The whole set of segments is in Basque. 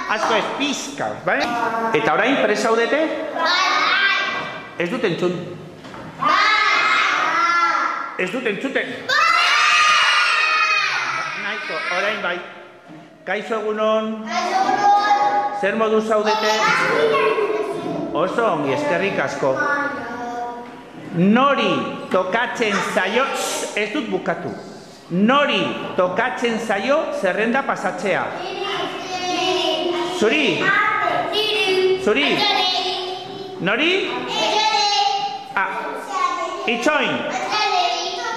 Asko ez, pizka, bai? Eta orain prest zaudete? Ez dut entzun. Ez dut entzuten. Naiko, orain bai. Kaixo egunon. Zer modu zaudete? Oso ongi, eskerrik asko. Nori tokatzen zaio, ez dut bukatu. Nori tokatzen zaio zerrenda pasatzea. Zuri? Zuri? Nori? Itxoin?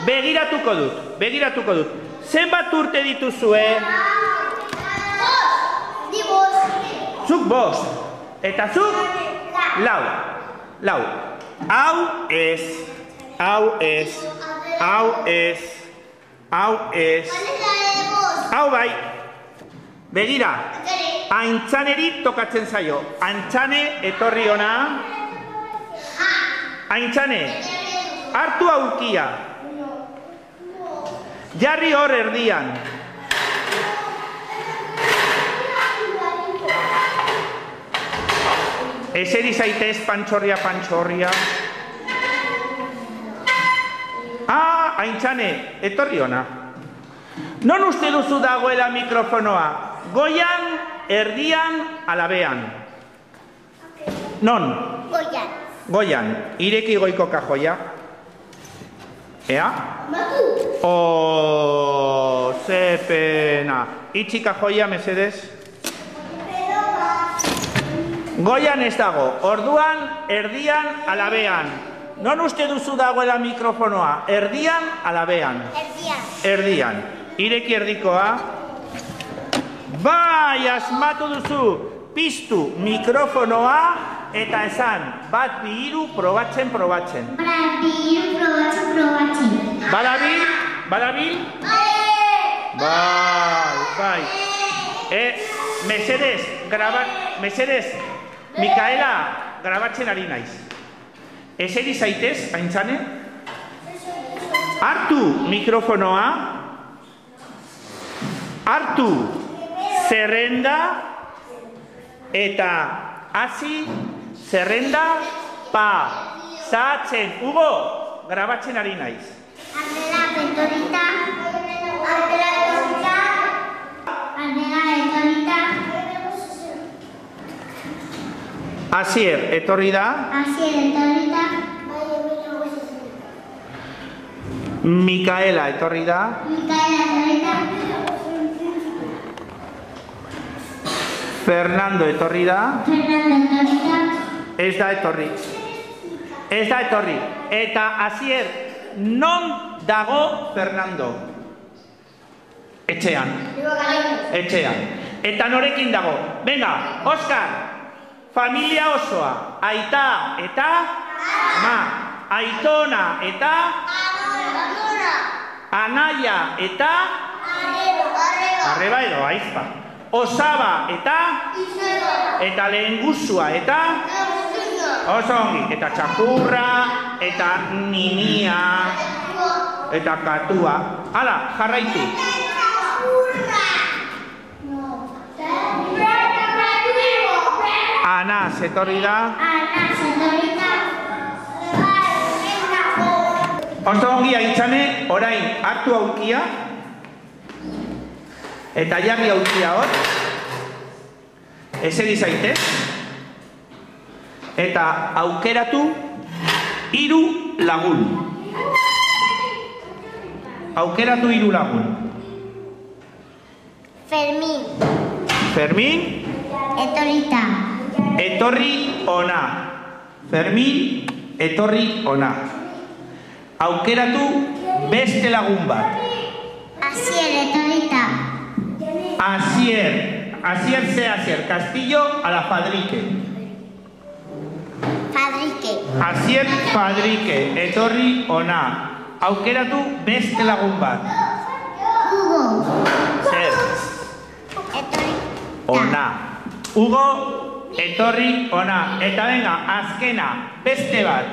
Begiratuko dut. Zenbat urte dituzue? Zuk bost. Eta zuk? Lau. Hau bai. Begira. Aintzaneri tokatzen zaio. Aintzane, etorri ona. Aintzane, hartu aurkia. Jarri hor erdian. Eseri zaitez pantxorria. Aintzane, etorri ona. Non uste duzu dagoela mikrofonoa? Goian, erdian, alabean. Non? Goian. Ireki goiko kajoia. Ea? Ze pena. Itxi kajoia, mesedez. Goian ez dago. Orduan, erdian, alabean. Non uste duzu dagoela mikrofonoa? Erdian, alabean. Erdian. Ireki erdikoa. Bai, asmatu duzu. Piztu mikrofonoa eta esan. Bat, bi, hiru, probatzen. Bat, bi, hiru, probatzen. Badabil? Bai. Mesedez, Mikaela, grabatzen ari naiz. Eseri zaitez, Aintzane? Hartu mikrofonoa. Hartu zerrenda eta hasi zerrenda pasatzen. Hugo, grabatzen ari naiz. Aldera etorrita. Asier, etorri da. Mikaela, etorri da. Fernando, etorri da. Ez da etorri. Eta Asier, non dago Fernando? Etxean. Eta norekin dago? Venga, Oskar. Familia osoa. Aita eta ma. Aitona eta anaia eta arreba edo aizpa. Osaba eta lehengusua eta oso ongi. Eta txakurra eta ninia eta katua. Hala, jarraitu. Ana, etorri da. Oso ongi, Aintzane, orain hartu aurkia eta jarri aurkia hor. Eseri zaitez. Eta aukeratu 3 lagun. Aukeratu 3 lagun. Fermin. Etorri ona. Fermin, etorri ona. Aukeratu beste lagun bat. Asier, Castillo a la Fadrique. Asier Fadrique, etorri ona. Aukeratu beste lagun bat. Zer. Ona. Hugo, etorri ona. Eta venga, azkena, beste bat.